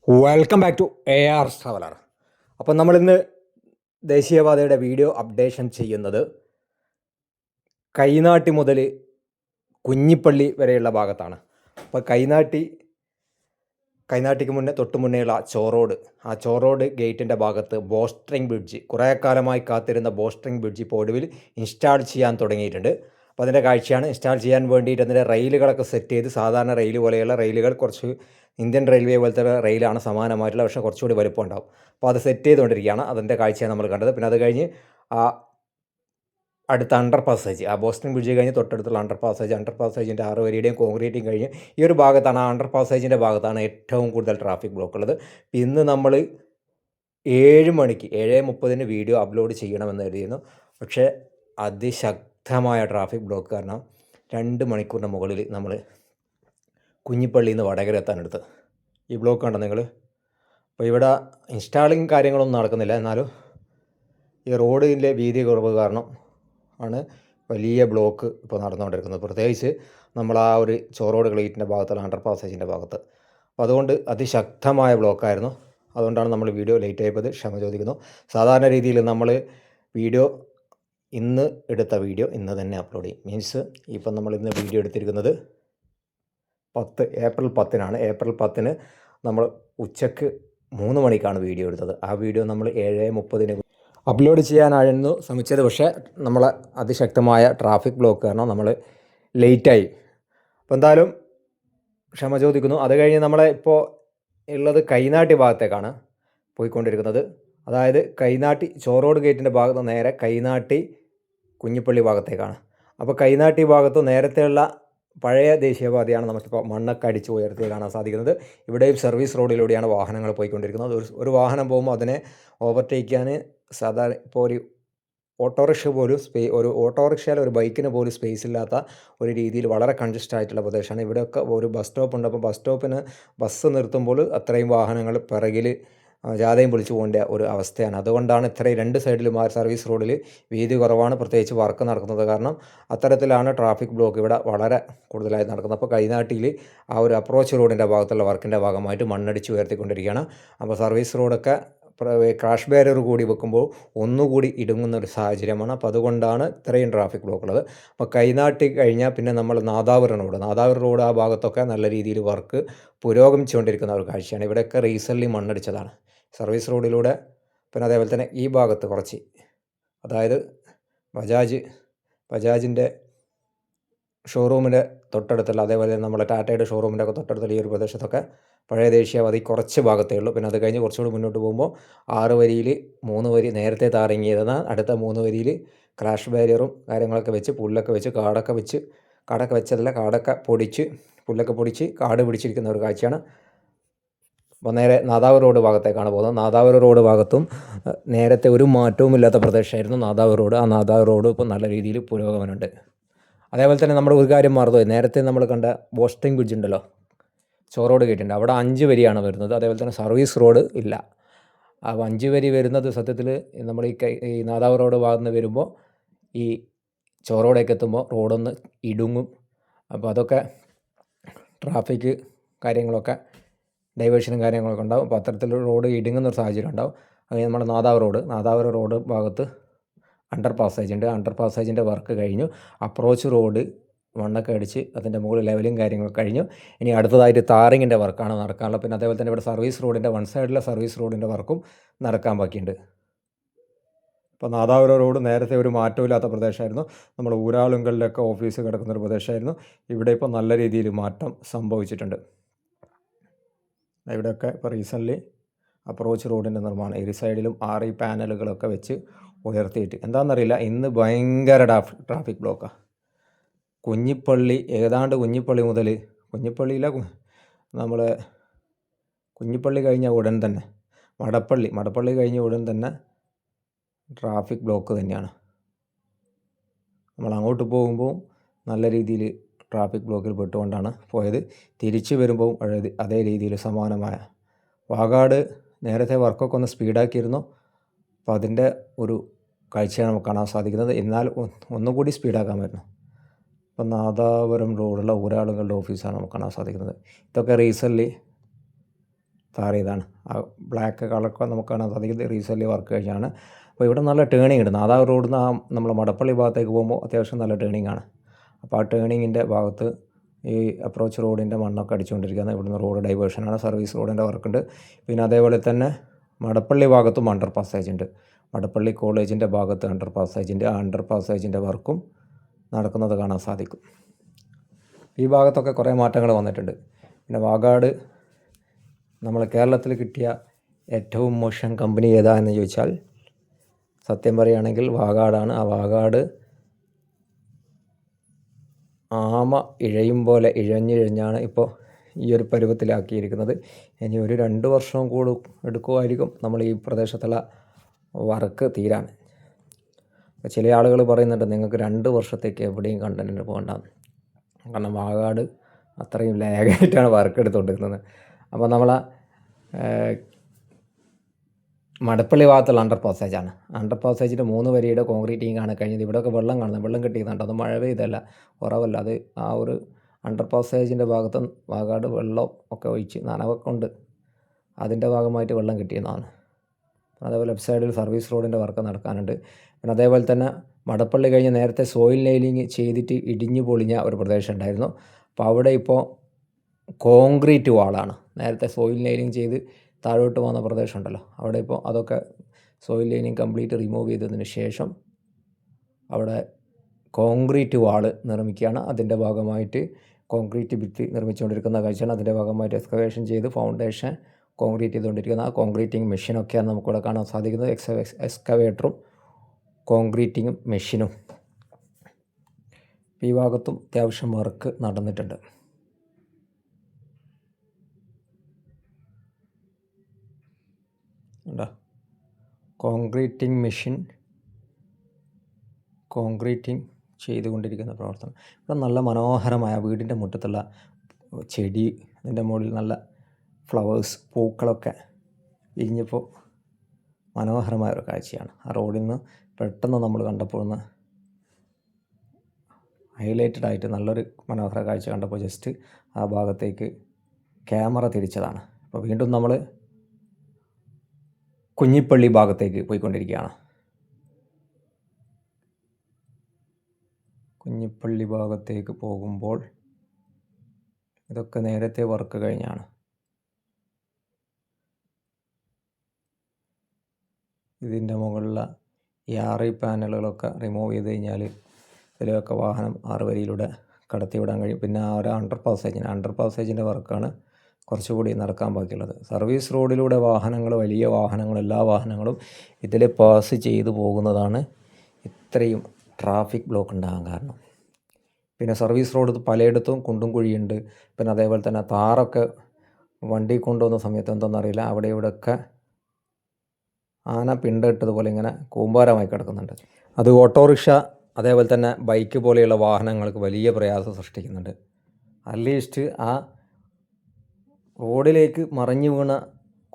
Welcome back to A R traveller. അപ്പം നമ്മളിന്ന് ദേശീയപാതയുടെ video updation ചെയ്യുന്നത് കൈനാട്ടി മുതൽ കുഞ്ഞിപ്പള്ളി വരെയുള്ള ഭാഗത്താണ്. അപ്പോൾ കൈനാട്ടിക്ക് തൊട്ട് മുന്നേയുള്ള ആ ചോറോഡ് ഗേറ്റിൻ്റെ ഭാഗത്ത് ബോസ്റ്ററിംഗ് ബ്രിഡ്ജ്, കുറേ കാലമായി കാത്തിരുന്ന ബോസ്റ്ററിംഗ് ബ്രിഡ്ജ് ഇപ്പോൾ ഒടുവിൽ ഇൻസ്റ്റാൾ ചെയ്യാൻ തുടങ്ങിയിട്ടുണ്ട്. അപ്പോൾ അതിൻ്റെ കാഴ്ചയാണ്. ഇൻസ്റ്റാൾ ചെയ്യാൻ വേണ്ടിയിട്ട് അതിൻ്റെ റെയിലുകളൊക്കെ സെറ്റ് ചെയ്ത്, സാധാരണ റെയിൽ പോലെയുള്ള റെയിലുകൾ, കുറച്ച് ഇന്ത്യൻ റെയിൽവേ പോലത്തെ റെയിലാണ് സമാനമായിട്ടുള്ള, പക്ഷേ കുറച്ചുകൂടി വലുപ്പം ഉണ്ടാവും. അപ്പോൾ അത് സെറ്റ് ചെയ്തുകൊണ്ടിരിക്കുകയാണ്. അതിൻ്റെ കാഴ്ചയാണ് നമ്മൾ കണ്ടത്. പിന്നെ അത് കഴിഞ്ഞ് അടുത്ത അണ്ടർ പാസേജ്, ബോസ്റ്റൺ ബ്രിഡ്ജ് കഴിഞ്ഞ് തൊട്ടടുത്തുള്ള അണ്ടർ പാസേജിൻ്റെ 6 വരിയുടെയും കോൺക്രീറ്റിങ് കഴിഞ്ഞ് ഈ ഒരു ഭാഗത്താണ്, അണ്ടർ പാസേജിൻ്റെ ഭാഗത്താണ് ഏറ്റവും കൂടുതൽ ട്രാഫിക് ബ്ലോക്ക് ഉള്ളത്. ഇന്ന് നമ്മൾ 7 മണിക്ക് 7:30 വീഡിയോ അപ്ലോഡ് ചെയ്യണമെന്ന് കരുതിയിരുന്നു. പക്ഷേ അതിശക്തമായ ട്രാഫിക് ബ്ലോക്ക് കാരണം 2 മണിക്കൂറിൻ്റെ മുകളിൽ നമ്മൾ കുഞ്ഞിപ്പള്ളിയിൽ നിന്ന് വടകര എത്താനെടുത്ത്. ഈ ബ്ലോക്ക് കണ്ടോ നിങ്ങൾ? അപ്പോൾ ഇവിടെ ഇൻസ്റ്റാളിങ് കാര്യങ്ങളൊന്നും നടക്കുന്നില്ല. എന്നാലും ഈ റോഡിൻ്റെ വീതി കുറവ് കാരണം ആണ് വലിയ ബ്ലോക്ക് ഇപ്പോൾ നടന്നുകൊണ്ടിരിക്കുന്നത്. പ്രത്യേകിച്ച് നമ്മൾ ആ ഒരു ചോറോഡ് ഗേറ്റിൻ്റെ ഭാഗത്തുള്ള അണ്ടർ പാസേജിൻ്റെ ഭാഗത്ത്. അപ്പോൾ അതുകൊണ്ട് അതിശക്തമായ ബ്ലോക്കായിരുന്നു. അതുകൊണ്ടാണ് നമ്മൾ വീഡിയോ ലേറ്റ് ആയപ്പോൾ ക്ഷമ ചോദിക്കുന്നു. സാധാരണ രീതിയിൽ നമ്മൾ ഇന്ന് എടുത്ത വീഡിയോ ഇന്ന് തന്നെ അപ്ലോഡ് ചെയ്യും. മീൻസ് ഇപ്പം നമ്മൾ ഇന്ന് വീഡിയോ എടുത്തിരിക്കുന്നത് ഏപ്രിൽ 10 ഏപ്രിൽ 10 നമ്മൾ ഉച്ചക്ക് 3 മണിക്കാണ് വീഡിയോ എടുത്തത്. ആ വീഡിയോ നമ്മൾ 7:30 അപ്ലോഡ് ചെയ്യാനായിരുന്നു ശ്രമിച്ചത്. പക്ഷേ നമ്മൾ അതിശക്തമായ ട്രാഫിക് ബ്ലോക്ക് കാരണം നമ്മൾ ലേറ്റായി. അപ്പോൾ എന്തായാലും ക്ഷമ ചോദിക്കുന്നു. അത് കഴിഞ്ഞ് നമ്മളെ ഇപ്പോൾ ഉള്ളത് കൈനാട്ടി ഭാഗത്തേക്കാണ് പോയിക്കൊണ്ടിരിക്കുന്നത്. അതായത് കൈനാട്ടി ചോറോഡ് ഗേറ്റിൻ്റെ ഭാഗത്ത് നേരെ കൈനാട്ടി കുഞ്ഞിപ്പള്ളി ഭാഗത്തേക്കാണ്. അപ്പോൾ കൈനാട്ടി ഭാഗത്ത് നേരത്തെയുള്ള പഴയ ദേശീയപാതയാണ് നമുക്കിപ്പോൾ മണ്ണൊക്കെ അടിച്ച് ഉയർത്തി കാണാൻ സാധിക്കുന്നത്. ഇവിടെയും സർവീസ് റോഡിലൂടെയാണ് വാഹനങ്ങൾ പോയിക്കൊണ്ടിരിക്കുന്നത്. ഒരു വാഹനം പോകുമ്പോൾ അതിനെ ഓവർടേക്ക് ചെയ്യാൻ സാധാരണ ഇപ്പോൾ ഒരു ഓട്ടോറിക്ഷ പോലും ഒരു ഓട്ടോറിക്ഷയിൽ ഒരു ബൈക്കിന് പോലും സ്പേസ് ഇല്ലാത്ത ഒരു രീതിയിൽ വളരെ കൺജസ്റ്റ് ആയിട്ടുള്ള പ്രദേശമാണ്. ഇവിടെയൊക്കെ ഒരു ബസ് സ്റ്റോപ്പ് ഉണ്ട്. അപ്പോൾ ബസ് സ്റ്റോപ്പിന് ബസ് നിർത്തുമ്പോൾ അത്രയും വാഹനങ്ങൾ പിറകിൽ ജാഥയും പൊളിച്ചു പോകേണ്ട ഒരു അവസ്ഥയാണ്. അതുകൊണ്ടാണ് ഇത്രയും 2 സൈഡിലും സർവീസ് റോഡിൽ വീതി കുറവാണ്. പ്രത്യേകിച്ച് വർക്ക് നടക്കുന്നത് കാരണം അത്തരത്തിലാണ് ട്രാഫിക് ബ്ലോക്ക് ഇവിടെ വളരെ കൂടുതലായി നടക്കുന്നത്. അപ്പോൾ കൈനാട്ടിയിൽ ആ ഒരു അപ്രോച്ച് റോഡിൻ്റെ ഭാഗത്തുള്ള വർക്കിൻ്റെ ഭാഗമായിട്ട് മണ്ണടിച്ച് ഉയർത്തിക്കൊണ്ടിരിക്കുകയാണ്. അപ്പോൾ സർവീസ് റോഡൊക്കെ ക്രാഷ് ബാരിയർ കൂടി വെക്കുമ്പോൾ ഒന്നുകൂടി ഇടുങ്ങുന്നൊരു സാഹചര്യമാണ്. അപ്പോൾ അതുകൊണ്ടാണ് ഇത്രയും ട്രാഫിക് ബ്ലോക്ക് ഉള്ളത്. അപ്പോൾ കൈനാട്ടി കഴിഞ്ഞാൽ പിന്നെ നമ്മൾ നാദാപുരം റോഡ് ആ ഭാഗത്തൊക്കെ നല്ല രീതിയിൽ വർക്ക് പുരോഗമിച്ചുകൊണ്ടിരിക്കുന്ന ഒരു കാഴ്ചയാണ്. ഇവിടെയൊക്കെ റീസെൻ്റ്ലി മണ്ണടിച്ചതാണ് സർവീസ് റോഡിലൂടെ. പിന്നെ അതേപോലെ തന്നെ ഈ ഭാഗത്ത് കുറച്ച്, അതായത് ബജാജിൻ്റെ ഷോറൂമിൻ്റെ തൊട്ടടുത്തുള്ള, അതേപോലെ നമ്മളെ ടാറ്റയുടെ ഷോറൂമിൻ്റെ ഒക്കെ തൊട്ടടുത്തുള്ള ഈ ഒരു പ്രദേശത്തൊക്കെ പഴയ ദേശീയപാത കുറച്ച് ഭാഗത്തേ ഉള്ളൂ. പിന്നെ അത് കഴിഞ്ഞ് കുറച്ചുകൂടി മുന്നോട്ട് പോകുമ്പോൾ 6 വരിയിൽ 3 വരി നേരത്തെ താറിങ്ങിയതെന്നാൽ അടുത്ത 3 വരിയിൽ ക്രാഷ് ബാരിയറും കാര്യങ്ങളൊക്കെ വെച്ച് പുല്ലൊക്കെ വെച്ച് പുല്ലൊക്കെ പൊടിച്ച് കാട് പിടിച്ചിരിക്കുന്ന ഒരു കാഴ്ചയാണ്. അപ്പോൾ നേരെ നാദാപുരം റോഡ് ഭാഗത്തേക്കാണ് പോകുന്നത്. നാദാപുരം റോഡ് ഭാഗത്തും നേരത്തെ ഒരു മാറ്റവുമില്ലാത്ത പ്രദേശമായിരുന്നു നാദാപുരം റോഡ്. ആ നാദാപുരം റോഡ് ഇപ്പോൾ നല്ല രീതിയിൽ പുരോഗമനമുണ്ട്. അതേപോലെ തന്നെ നമ്മൾ ഒരു കാര്യം മറന്നുപോയി. നേരത്തെ നമ്മൾ കണ്ട ബോസ്റ്ററിംഗ് ബ്രിഡ്ജ് ഉണ്ടല്ലോ, ചോറോഡ് ഗേറ്റുണ്ട്, അവിടെ 5 വരിയാണ് വരുന്നത്. അതേപോലെ തന്നെ സർവീസ് റോഡ് ഇല്ല. ആ 5 വരി വരുന്നത് സത്യത്തിൽ നമ്മൾ ഈ നാദാപുരം റോഡ് ഭാഗത്ത് നിന്ന് വരുമ്പോൾ ഈ ചോറോടേക്ക് എത്തുമ്പോൾ റോഡൊന്ന് ഇടുങ്ങും. അപ്പോൾ അതൊക്കെ ട്രാഫിക് കാര്യങ്ങളൊക്കെ ഡൈവേർഷനും കാര്യങ്ങളൊക്കെ ഉണ്ടാവും. അപ്പോൾ അത്തരത്തിൽ റോഡ് ഇടുങ്ങുന്നൊരു സാഹചര്യം ഉണ്ടാവും. അങ്ങനെ നമ്മുടെ നാദാപുരം റോഡ് ഭാഗത്ത് അണ്ടർ പാസേജിൻ്റെ വർക്ക് കഴിഞ്ഞു. അപ്രോച്ച് റോഡ് മണ്ണൊക്കെ അടിച്ച് അതിൻ്റെ മുകളിൽ ലെവലും കാര്യങ്ങളൊക്കെ കഴിഞ്ഞു. ഇനി അടുത്തതായിട്ട് താറിങ്ങിൻ്റെ വർക്കാണ് നടക്കാനുള്ളത്. പിന്നെ അതേപോലെ തന്നെ ഇവിടെ സർവീസ് റോഡിൻ്റെ സൈഡിലെ സർവീസ് റോഡിൻ്റെ വർക്കും നടക്കാൻ ബാക്കിയുണ്ട്. ഇപ്പോൾ നാദാപുരം റോഡ് നേരത്തെ ഒരു മാറ്റമില്ലാത്ത പ്രദേശമായിരുന്നു. നമ്മൾ ഊരാളുങ്കലിലൊക്കെ ഓഫീസ് കിടക്കുന്നൊരു പ്രദേശമായിരുന്നു. ഇവിടെ ഇപ്പോൾ നല്ല രീതിയിൽ മാറ്റം സംഭവിച്ചിട്ടുണ്ട്. ഇവിടെയൊക്കെ ഇപ്പോൾ റീസെൻ്റ്ലി അപ്രോച്ച് റോഡിൻ്റെ നിർമ്മാണം ഇരു സൈഡിലും RE പാനലുകളൊക്കെ വെച്ച് ഉയർത്തിയിട്ട്, എന്താണെന്നറിയില്ല, ഇന്ന് ഭയങ്കര ട്രാഫിക് ബ്ലോക്കാണ്. കുഞ്ഞിപ്പള്ളി മുതൽ നമ്മൾ കുഞ്ഞിപ്പള്ളി കഴിഞ്ഞ ഉടൻ തന്നെ മടപ്പള്ളി കഴിഞ്ഞ ഉടൻ തന്നെ ട്രാഫിക് ബ്ലോക്ക് തന്നെയാണ്. നമ്മൾ അങ്ങോട്ട് പോകുമ്പോൾ നല്ല രീതിയിൽ ട്രാഫിക് ബ്ലോക്കിൽ പെട്ടുകൊണ്ടാണ് പോയത്. തിരിച്ചു വരുമ്പോൾ അതേ രീതിയിൽ സമാനമായ വാഗാട് നേരത്തെ വർക്കൊക്കെ ഒന്ന് സ്പീഡാക്കിയിരുന്നു. അപ്പോൾ അതിൻ്റെ ഒരു കാഴ്ചയാണ് നമുക്ക് കാണാൻ സാധിക്കുന്നത്. എന്നാൽ ഒന്നുകൂടി സ്പീഡാക്കാമായിരുന്നു. ഇപ്പോൾ നാദാപുരം റോഡുള്ള ഊരാളുകളുടെ ഓഫീസാണ് നമുക്ക് കാണാൻ സാധിക്കുന്നത്. ഇതൊക്കെ റീസെൻ്റ്ലി താറിയതാണ്. ആ ബ്ലാക്ക് കളറൊക്കെ നമുക്ക് കാണാൻ സാധിക്കുന്നത് റീസെൻ്റ്ലി വർക്ക് കഴിഞ്ഞാണ്. അപ്പോൾ ഇവിടെ നല്ല ടേണിംഗ് ഉണ്ട്. നാദാ റോഡിൽ നിന്ന് നമ്മൾ മടപ്പള്ളി ഭാഗത്തേക്ക് പോകുമ്പോൾ അത്യാവശ്യം നല്ല ടേണിംഗ് ആണ്. അപ്പോൾ ആ ടേണിങ്ങിൻ്റെ ഭാഗത്ത് ഈ അപ്രോച്ച് റോഡിൻ്റെ മണ്ണൊക്കെ അടിച്ചുകൊണ്ടിരിക്കുകയാണ്. ഇവിടുന്ന് റോഡ് ഡൈവേർഷനാണ്. സർവീസ് റോഡിൻ്റെ വർക്കുണ്ട്. പിന്നെ അതേപോലെ തന്നെ മടപ്പള്ളി ഭാഗത്തും അണ്ടർ പാസേജ് ഉണ്ട്. മടപ്പള്ളി കോളേജിൻ്റെ ഭാഗത്ത് അണ്ടർ പാസേജിൻ്റെ അണ്ടർ പാസേജിൻ്റെ വർക്കും നടക്കുന്നത് കാണാൻ സാധിക്കും. ഈ ഭാഗത്തൊക്കെ കുറേ മാറ്റങ്ങൾ വന്നിട്ടുണ്ട്. പിന്നെ വാഗാട് നമ്മൾ കേരളത്തിൽ കിട്ടിയ ഏറ്റവും മോശം കമ്പനി ഏതാ എന്ന് ചോദിച്ചാൽ സത്യം പറയുകയാണെങ്കിൽ വാഗാടാണ്. ആ വാഗാട് ആമ ഇഴയും പോലെ ഇഴഞ്ഞിഴഞ്ഞാണ് ഇപ്പോൾ ഈ ഒരു പരുവത്തിലാക്കിയിരിക്കുന്നത്. ഇനി ഒരു 2 വർഷവും കൂടി എടുക്കുമായിരിക്കും നമ്മൾ ഈ പ്രദേശത്തുള്ള വർക്ക് തീരാൻ. ചില ആളുകൾ പറയുന്നുണ്ട് നിങ്ങൾക്ക് 2 വർഷത്തേക്ക് എവിടെയും കണ്ടൻറ്റിന് പോകണ്ടെന്ന്. കാരണം വാഗാട് അത്രയും ലാഗായിട്ടാണ് വർക്ക് എടുത്തുകൊണ്ടിരിക്കുന്നത്. അപ്പോൾ നമ്മളെ മടപ്പള്ളി ഭാഗത്തുള്ള അണ്ടർ പാസേജാണ്. അണ്ടർ പാസേജിൻ്റെ 3 വരിയുടെ കോൺക്രീറ്റിംഗ് ആണ് കഴിഞ്ഞത്. ഇവിടെയൊക്കെ വെള്ളം കാണുന്നത്, വെള്ളം കിട്ടിയതുണ്ട്. അത് മഴ പെയ്തല്ല, കുറവല്ല. അത് ആ ഒരു അണ്ടർ പാസേജിൻ്റെ ഭാഗത്ത് വാഗാട് വെള്ളം ഒക്കെ ഒഴിച്ച് നനവൊക്കെ ഉണ്ട്. അതിൻ്റെ ഭാഗമായിട്ട് വെള്ളം കിട്ടിയതാണ്. അതേപോലെ ലെഫ്റ്റ് സൈഡിൽ സർവീസ് റോഡിൻ്റെ വർക്ക് നടക്കാനുണ്ട്. പിന്നെ അതേപോലെ തന്നെ മടപ്പള്ളി കഴിഞ്ഞ് നേരത്തെ സോയിൽ നെയിലിങ് ചെയ്തിട്ട് ഇടിഞ്ഞു പൊളിഞ്ഞ ഒരു പ്രദേശം ഉണ്ടായിരുന്നു. അപ്പോൾ അവിടെ ഇപ്പോൾ കോൺക്രീറ്റ് വാളാണ്. നേരത്തെ സോയിൽ നെയിലിങ് ചെയ്ത് താഴോട്ട് പോകുന്ന പ്രദേശം ഉണ്ടല്ലോ, അവിടെ ഇപ്പോൾ അതൊക്കെ സോയിൽ ലൈനിങ് കംപ്ലീറ്റ് റിമൂവ് ചെയ്തതിന് ശേഷം അവിടെ കോൺക്രീറ്റ് വാള് നിർമ്മിക്കുകയാണ്. അതിൻ്റെ ഭാഗമായിട്ട് കോൺക്രീറ്റ് ഭിത്തി നിർമ്മിച്ചുകൊണ്ടിരിക്കുന്ന കാഴ്ചയാണ്. അതിൻ്റെ ഭാഗമായിട്ട് എക്സ്കവേഷൻ ചെയ്ത് ഫൗണ്ടേഷൻ കോൺക്രീറ്റ് ചെയ്തുകൊണ്ടിരിക്കുന്ന ആ കോൺക്രീറ്റിംഗ് മെഷീനൊക്കെയാണ് നമുക്കിവിടെ കാണാൻ സാധിക്കുന്നത്. എക്സ്കവേറ്ററും കോൺക്രീറ്റിംഗ് മെഷീനും. ഈ ഭാഗത്തും അത്യാവശ്യം വർക്ക് നടന്നിട്ടുണ്ട്. കോൺക്രീറ്റിംഗ് മെഷീൻ കോൺക്രീറ്റിംഗ് ചെയ്തുകൊണ്ടിരിക്കുന്ന പ്രവർത്തനം. ഇവിടെ നല്ല മനോഹരമായ വീടിൻ്റെ മുറ്റത്തുള്ള ചെടി, അതിൻ്റെ മുകളിൽ നല്ല ഫ്ലവേഴ്സ്, പൂക്കളൊക്കെ വിരിഞ്ഞപ്പോൾ മനോഹരമായ ഒരു കാഴ്ചയാണ്. ആ റോഡിൽ നിന്ന് പെട്ടെന്ന് നമ്മൾ കണ്ടപ്പോൾ ഒന്ന് ഹൈലൈറ്റഡ് ആയിട്ട് നല്ലൊരു മനോഹര കാഴ്ച കണ്ടപ്പോൾ ജസ്റ്റ് ആ ഭാഗത്തേക്ക് ക്യാമറ തിരിച്ചതാണ്. അപ്പോൾ വീണ്ടും നമ്മൾ കുഞ്ഞിപ്പള്ളി ഭാഗത്തേക്ക് പോയിക്കൊണ്ടിരിക്കുകയാണ്. കുഞ്ഞിപ്പള്ളി ഭാഗത്തേക്ക് പോകുമ്പോൾ ഇതൊക്കെ നേരത്തെ വർക്ക് കഴിഞ്ഞാണ്. ഇതിൻ്റെ മുകളിലുള്ള ഈ RI പാനലുകളൊക്കെ റിമൂവ് ചെയ്ത് കഴിഞ്ഞാൽ ഇതിലൊക്കെ വാഹനം 6 വരിയിലൂടെ കടത്തിവിടാൻ കഴിയും. പിന്നെ ആ ഒരു അണ്ടർ പാസേജിൻ്റെ വർക്കാണ് കുറച്ചുകൂടി നടക്കാൻ ബാക്കിയുള്ളത്. സർവീസ് റോഡിലൂടെ വാഹനങ്ങൾ, വലിയ വാഹനങ്ങൾ, എല്ലാ വാഹനങ്ങളും ഇതിൽ പാസ് ചെയ്തു പോകുന്നതാണ് ഇത്രയും ട്രാഫിക് ബ്ലോക്ക് ഉണ്ടാകാൻ കാരണം. പിന്നെ സർവീസ് റോഡ് പലയിടത്തും കുണ്ടും കുഴിയുണ്ട്. പിന്നെ അതേപോലെ തന്നെ താറൊക്കെ വണ്ടി കൊണ്ടുവന്ന സമയത്ത് എന്താണെന്നറിയില്ല, അവിടെ ഇവിടെയൊക്കെ ആന പിണ്ടിട്ടതുപോലെ ഇങ്ങനെ കൂമ്പാരമായി കിടക്കുന്നുണ്ട്. അത് ഓട്ടോറിക്ഷ, അതേപോലെ തന്നെ ബൈക്ക് പോലെയുള്ള വാഹനങ്ങൾക്ക് വലിയ പ്രയാസം സൃഷ്ടിക്കുന്നുണ്ട്. അറ്റ്ലീസ്റ്റ് ആ റോഡിലേക്ക് മറിഞ്ഞു വീണ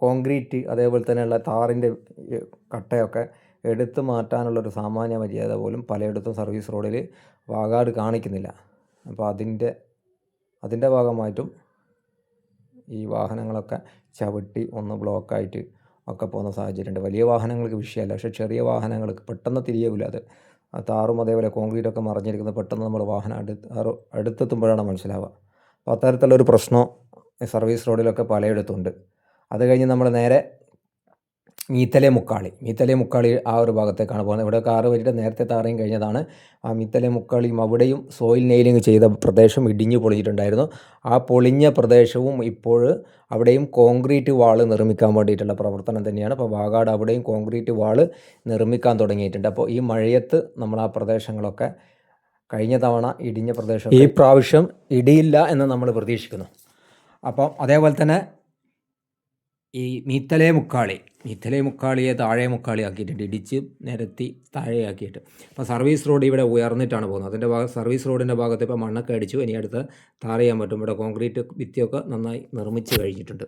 കോൺക്രീറ്റ്, അതേപോലെ തന്നെയുള്ള താറിൻ്റെ കട്ടയൊക്കെ എടുത്തു മാറ്റാനുള്ളൊരു സാമാന്യ മര്യാദ പോലും പലയിടത്തും സർവീസ് റോഡിൽ വാഗാട് കാണിക്കുന്നില്ല. അപ്പോൾ അതിൻ്റെ ഭാഗമായിട്ടും ഈ വാഹനങ്ങളൊക്കെ ചവിട്ടി ഒന്ന് ബ്ലോക്കായിട്ട് ഒക്കെ പോകുന്ന സാഹചര്യമുണ്ട്. വലിയ വാഹനങ്ങൾക്ക് വിഷയമല്ല, പക്ഷേ ചെറിയ വാഹനങ്ങൾക്ക് പെട്ടെന്ന് തിരിയൂല. അത് താറും അതേപോലെ കോൺക്രീറ്റൊക്കെ മറിഞ്ഞിരിക്കുന്നത് പെട്ടെന്ന് നമ്മൾ വാഹനം അടുത്തെത്തുമ്പോഴാണ് മനസ്സിലാവുക. അപ്പോൾ അത്തരത്തിലുള്ളൊരു പ്രശ്നം സർവീസ് റോഡിലൊക്കെ പലയിടത്തുണ്ട്. അത് കഴിഞ്ഞ് നമ്മൾ നേരെ മീത്തലെ മുക്കാളി ആ ഒരു ഭാഗത്തേക്കാണ് പോകുന്നത്. ഇവിടെ 6 വരിയുടെ നേരത്തെ താറയും കഴിഞ്ഞതാണ്. ആ മീത്തലെ മുക്കാളിയും അവിടെയും സോയിൽ നെയിലിങ് ചെയ്ത പ്രദേശം ഇടിഞ്ഞു പൊളിഞ്ഞിട്ടുണ്ടായിരുന്നു. ആ പൊളിഞ്ഞ പ്രദേശവും ഇപ്പോൾ അവിടെയും കോൺക്രീറ്റ് വാള് നിർമ്മിക്കാൻ വേണ്ടിയിട്ടുള്ള പ്രവർത്തനം തന്നെയാണ്. അപ്പോൾ വാഗാട് അവിടെയും കോൺക്രീറ്റ് വാള് നിർമ്മിക്കാൻ തുടങ്ങിയിട്ടുണ്ട്. അപ്പോൾ ഈ മഴയത്ത് നമ്മൾ ആ പ്രദേശങ്ങളൊക്കെ, കഴിഞ്ഞ തവണ ഇടിഞ്ഞ പ്രദേശം ഈ പ്രാവശ്യം ഇടിയില്ല എന്ന് നമ്മൾ പ്രതീക്ഷിക്കുന്നു. അപ്പോൾ അതേപോലെ തന്നെ ഈ മീത്തലെ മുക്കാളിയെ താഴെ മുക്കാളി ആക്കിയിട്ടുണ്ട്, ഇടിച്ച് നിരത്തി താഴെയാക്കിയിട്ട്. അപ്പോൾ സർവീസ് റോഡ് ഇവിടെ ഉയർന്നിട്ടാണ് പോകുന്നത്. അതിൻ്റെ സർവീസ് റോഡിൻ്റെ ഭാഗത്ത് ഇപ്പോൾ മണ്ണൊക്കെ അടിച്ചു. ഇനി അടുത്ത് താർ ചെയ്യാൻ പറ്റും. ഇവിടെ കോൺക്രീറ്റ് ഭിത്തിയൊക്കെ നന്നായി നിർമ്മിച്ച് കഴിഞ്ഞിട്ടുണ്ട്.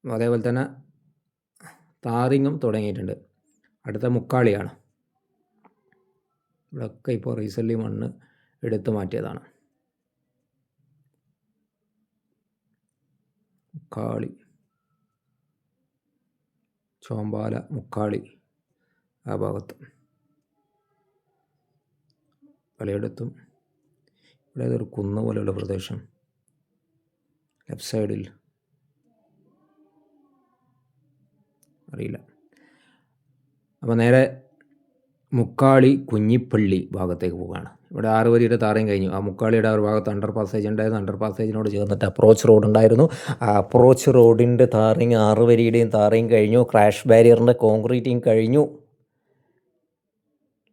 അതേപോലെ തന്നെ താറിങ്ങും തുടങ്ങിയിട്ടുണ്ട്. അടുത്ത മുക്കാളിയാണ്. ഇവിടെയൊക്കെ ഇപ്പോൾ റീസെൻ്റ്ലി മണ്ണ് എടുത്തു മാറ്റിയതാണ്. മുക്കാളി, ചോമ്പാല, മുക്കാളി ആ ഭാഗത്ത് പലയിടത്തും. ഇവിടെ ഒരു കുന്ന് പോലെയുള്ള പ്രദേശം ലെഫ്റ്റ് സൈഡിൽ അറിയില്ല. അപ്പോൾ നേരെ മുക്കാളി കുഞ്ഞിപ്പള്ളി ഭാഗത്തേക്ക് പോവുകയാണ്. ഇവിടെ 6 വരിയുടെ താറയും കഴിഞ്ഞു. ആ മുക്കാളിയുടെ ആ ഒരു ഭാഗത്ത് അണ്ടർ പാസേജ് ഉണ്ടായിരുന്നു. അണ്ടർ പാസേജിനോട് ചേർന്നിട്ട് അപ്രോച്ച് റോഡ് ഉണ്ടായിരുന്നു. ആ അപ്രോച്ച് റോഡിൻ്റെ താറിങ് 6 വരിയുടെയും താറയും കഴിഞ്ഞു. ക്രാഷ് ബാരിയറിൻ്റെ കോൺക്രീറ്റിങ് കഴിഞ്ഞു.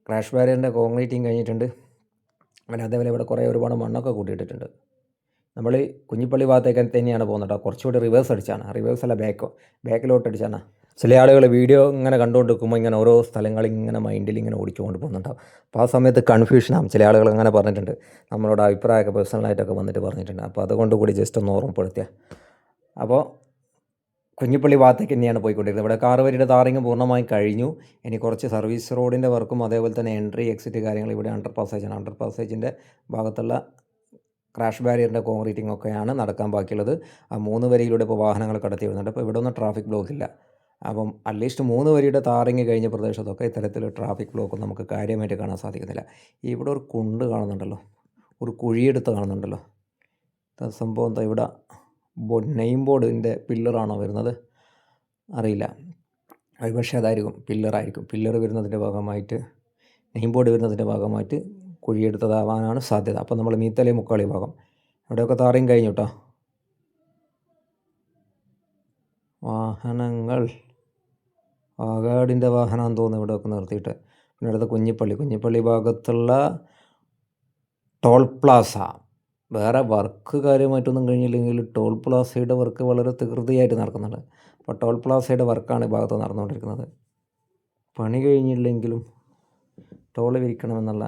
ക്രാഷ് ബാരിയറിൻ്റെ കോൺക്രീറ്റിങ് കഴിഞ്ഞിട്ടുണ്ട്. അങ്ങനെ അതേപോലെ ഇവിടെ ഒരുപാട് മണ്ണൊക്കെ കൂട്ടിയിട്ടിട്ടുണ്ട്. നമ്മൾ കുഞ്ഞിപ്പള്ളി ഭാഗത്തേക്ക് തന്നെയാണ് പോകുന്നത്. കുറച്ചുകൂടി റിവേഴ്സ് അടിച്ചാണ്. റിവേഴ്സ് അല്ല, ബാക്കിലോട്ട് അടിച്ചാണ്. ചില ആളുകൾ വീഡിയോ ഇങ്ങനെ കണ്ടുകൊണ്ട് നിൽക്കുമ്പോൾ ഇങ്ങനെ ഓരോ സ്ഥലങ്ങൾ ഇങ്ങനെ മൈൻഡിൽ ഇങ്ങനെ ഓടിച്ചുകൊണ്ട് പോകുന്നുണ്ടാവും. അപ്പോൾ ആ സമയത്ത് കൺഫ്യൂഷനാകും. ചില ആളുകൾ അങ്ങനെ പറഞ്ഞിട്ടുണ്ട്, നമ്മളോട് അഭിപ്രായമൊക്കെ പേഴ്സണലായിട്ടൊക്കെ വന്നിട്ട് പറഞ്ഞിട്ടുണ്ട്. അപ്പോൾ അതുകൊണ്ട് കൂടി ജസ്റ്റ് ഒന്ന് ഓർമ്മപ്പെടുത്തിയ. അപ്പോൾ കുഞ്ഞിപ്പള്ളി ഭാഗത്തേക്ക് തന്നെയാണ് പോയിക്കൊണ്ടിരുന്നത്. ഇവിടെ 6 വരിയുടെ താറിങ് പൂർണ്ണമായും കഴിഞ്ഞു. ഇനി കുറച്ച് സർവീസ് റോഡിൻ്റെ വർക്കും അതേപോലെ തന്നെ എൻട്രി എക്സിറ്റ് കാര്യങ്ങൾ. ഇവിടെ അണ്ടർ പാസേജാണ്. അണ്ടർ പാസേജിൻ്റെ ഭാഗത്തുള്ള ക്രാഷ് ബാരിയറിൻ്റെ കോൺക്രീറ്റിംഗ് ഒക്കെയാണ് നടക്കാൻ ബാക്കിയുള്ളത്. ആ 3 വരിയിലൂടെ ഇപ്പോൾ വാഹനങ്ങൾ കടത്തി വരുന്നുണ്ട്. അപ്പോൾ ഇവിടെ ഒന്നും ട്രാഫിക് ബ്ലോക്ക് ഇല്ല. അപ്പം അറ്റ്ലീസ്റ്റ് 3 വരിയുടെ താറിങ് കഴിഞ്ഞ പ്രദേശത്തൊക്കെ ഇത്തരത്തിൽ ട്രാഫിക് ബ്ലോക്ക് നമുക്ക് കാര്യമായിട്ട് കാണാൻ സാധിക്കുന്നില്ല. ഇവിടെ ഒരു കുണ്ട് കാണുന്നുണ്ടല്ലോ, ഒരു കുഴിയെടുത്ത് കാണുന്നുണ്ടല്ലോ. സംഭവം എന്താ, ഇവിടെ നെയിം ബോർഡിൻ്റെ പില്ലറാണോ വരുന്നത് അറിയില്ല. അത് പക്ഷേ അതായിരിക്കും, പില്ലറായിരിക്കും. പില്ലർ വരുന്നതിൻ്റെ ഭാഗമായിട്ട്, നെയിം ബോർഡ് വരുന്നതിൻ്റെ ഭാഗമായിട്ട് കുഴിയെടുത്തതാവാനാണ് സാധ്യത. അപ്പോൾ നമ്മൾ മീത്തലേ മുക്കാളി ഭാഗം ഇവിടെയൊക്കെ താറിയും കഴിഞ്ഞു കേട്ടോ. വാഹനങ്ങൾ വാഗാടിൻ്റെ വാഹനമാണെന്ന് തോന്നുന്നു ഇവിടെയൊക്കെ നിർത്തിയിട്ട്. പിന്നെ അടുത്ത കുഞ്ഞിപ്പള്ളി ഭാഗത്തുള്ള ടോൾ പ്ലാസ. വേറെ വർക്ക് കാര്യമായിട്ടൊന്നും കഴിഞ്ഞില്ലെങ്കിൽ ടോൾ പ്ലാസയുടെ വർക്ക് വളരെ തകൃതിയായിട്ട് നടക്കുന്നുണ്ട്. അപ്പോൾ ടോൾ പ്ലാസയുടെ വർക്കാണ് ഈ ഭാഗത്ത് നടന്നുകൊണ്ടിരിക്കുന്നത്. പണി കഴിഞ്ഞില്ലെങ്കിലും ടോൾ വിരിക്കണമെന്നുള്ള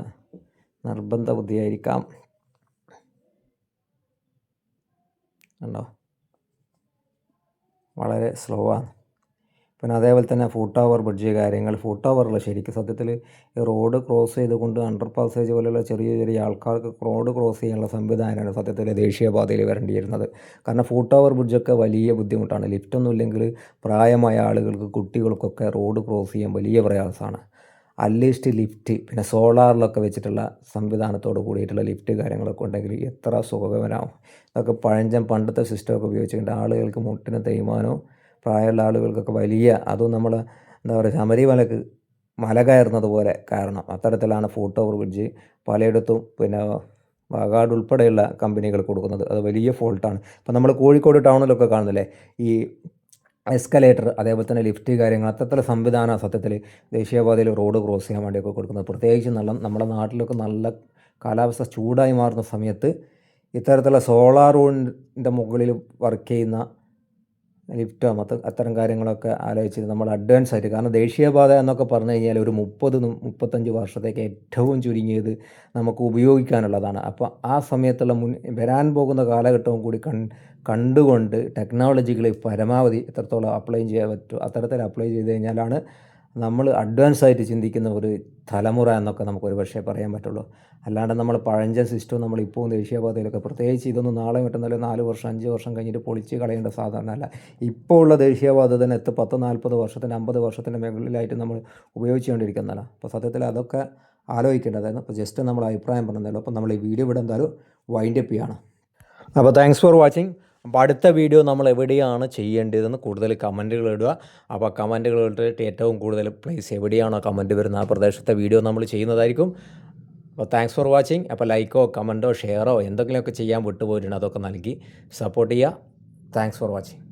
നിർബന്ധ ബുദ്ധിയായിരിക്കാം. കണ്ടോ, വളരെ സ്ലോ ആണ്. പിന്നെ അതേപോലെ തന്നെ ഫുട് ഓവർ ബ്രിഡ്ജ് കാര്യങ്ങൾ. ഫുട് ഓവറുള്ള ശരിക്കും സത്യത്തിൽ ഈ റോഡ് ക്രോസ് ചെയ്തുകൊണ്ട് അണ്ടർ പാസേജ് പോലെയുള്ള ചെറിയ ആൾക്കാർക്ക് റോഡ് ക്രോസ് ചെയ്യാനുള്ള സംവിധാനമാണ് സത്യത്തിൽ ദേശീയപാതയിൽ വരേണ്ടിയിരുന്നത്. കാരണം ഫുട് ഓവർ ബ്രിഡ്ജൊക്കെ വലിയ ബുദ്ധിമുട്ടാണ്. ലിഫ്റ്റൊന്നും ഇല്ലെങ്കിൽ പ്രായമായ ആളുകൾക്ക്, കുട്ടികൾക്കൊക്കെ റോഡ് ക്രോസ് ചെയ്യാൻ വലിയ പ്രയാസമാണ്. അറ്റ്ലീസ്റ്റ് ലിഫ്റ്റ്, പിന്നെ സോളാറിലൊക്കെ വെച്ചിട്ടുള്ള സംവിധാനത്തോട് കൂടിയിട്ടുള്ള ലിഫ്റ്റ് കാര്യങ്ങളൊക്കെ ഉണ്ടെങ്കിൽ എത്ര സുഖകരമാവും. ഇതൊക്കെ പണ്ടത്തെ സിസ്റ്റമൊക്കെ ഉപയോഗിച്ചിട്ടുണ്ട്. ആളുകൾക്ക് മുട്ടിന് തേയ്മാനവും പ്രായമുള്ള ആളുകൾക്കൊക്കെ അതും നമ്മൾ എന്താ പറയുക, ശബരിമലക്ക് മല കയറുന്നത് പോലെ കാരണം. അത്തരത്തിലാണ് ഫുട് ഓവർ ബ്രിഡ്ജ് പലയിടത്തും പിന്നെ വാഗാട് ഉൾപ്പെടെയുള്ള കമ്പനികൾ കൊടുക്കുന്നത്. അത് വലിയ ഫോൾട്ടാണ്. ഇപ്പോൾ നമ്മൾ കോഴിക്കോട് ടൗണിലൊക്കെ കാണുന്നില്ലേ ഈ എസ്കലേറ്റർ, അതേപോലെ തന്നെ ലിഫ്റ്റ് കാര്യങ്ങൾ, അത്തരത്തിലുള്ള സംവിധാനം സത്യത്തിൽ ദേശീയപാതയിൽ റോഡ് ക്രോസ് ചെയ്യാൻ വേണ്ടിയൊക്കെ കൊടുക്കുന്നത്. പ്രത്യേകിച്ച് നമ്മുടെ നാട്ടിലൊക്കെ നല്ല കാലാവസ്ഥ ചൂടായി മാറുന്ന സമയത്ത് ഇത്തരത്തിലുള്ള സോളാറിൻ്റെ മുകളിൽ വർക്ക് ചെയ്യുന്ന ലിഫ്റ്റോ അത്തരം കാര്യങ്ങളൊക്കെ ആലോചിച്ച് നമ്മൾ അഡ്വാൻസ് ആയിട്ട്, കാരണം ദേശീയപാത എന്നൊക്കെ പറഞ്ഞു കഴിഞ്ഞാൽ ഒരു 30-35 വർഷത്തേക്ക് ഏറ്റവും ചുരുങ്ങിയത് നമുക്ക് ഉപയോഗിക്കാനുള്ളതാണ്. അപ്പോൾ ആ സമയത്തുള്ള വരാൻ പോകുന്ന കാലഘട്ടവും കൂടി കണ്ടുകൊണ്ട് ടെക്നോളജികൾ പരമാവധി എത്രത്തോളം അപ്ലൈ ചെയ്യാൻ പറ്റുമോ അത്തരത്തിൽ അപ്ലൈ ചെയ്ത് കഴിഞ്ഞാലാണ് നമ്മൾ അഡ്വാൻസ് ആയിട്ട് ചിന്തിക്കുന്ന ഒരു തലമുറ എന്നൊക്കെ നമുക്കൊരു പക്ഷേ പറയാൻ പറ്റുള്ളൂ. അല്ലാണ്ട് നമ്മൾ പഴഞ്ചൻ സിസ്റ്റം നമ്മളിപ്പോൾ ദേശീയപാതയിലൊക്കെ, പ്രത്യേകിച്ച് ഇതൊന്നും നാളെ മറ്റന്നാൾ 4 വർഷം 5 വർഷം കഴിഞ്ഞിട്ട് പൊളിച്ച് കളയേണ്ട സാധാരണ. ഇപ്പോൾ ഉള്ള ദേശീയപാത തന്നെ 10-40 വർഷത്തിന് 50 വർഷത്തിൻ്റെ മുകളിലായിട്ട് നമ്മൾ ഉപയോഗിച്ചുകൊണ്ടിരിക്കുന്നതല്ല. അപ്പോൾ സത്യത്തിൽ അതൊക്കെ ആലോചിക്കേണ്ടതായിരുന്നു. അപ്പോൾ ജസ്റ്റ് നമ്മൾ അഭിപ്രായം പറഞ്ഞതല്ലോ. അപ്പോൾ നമ്മൾ ഈ വീഡിയോ ഇവിടെ എന്തായാലും വൈൻഡപ്പ് ചെയ്യാണ്. അപ്പോൾ താങ്ക്സ് ഫോർ വാച്ചിങ്. അപ്പോൾ അടുത്ത വീഡിയോ നമ്മൾ എവിടെയാണ് ചെയ്യേണ്ടതെന്ന് കൂടുതൽ കമൻറ്റുകൾ ഇടുക. അപ്പോൾ കമൻറ്റുകൾ ഇട്ടിട്ട് ഏറ്റവും കൂടുതൽ പ്ലേസ് എവിടെയാണോ കമൻറ്റ് വരുന്ന ആ പ്രദേശത്തെ വീഡിയോ നമ്മൾ ചെയ്യുന്നതായിരിക്കും. അപ്പോൾ താങ്ക്സ് ഫോർ വാച്ചിങ്. അപ്പോൾ ലൈക്കോ കമൻറ്റോ ഷെയറോ എന്തെങ്കിലുമൊക്കെ ചെയ്യാൻ വിട്ടുപോയിട്ടുണ്ട്, അതൊക്കെ നൽകി സപ്പോർട്ട് ചെയ്യുക. Thanks for watching.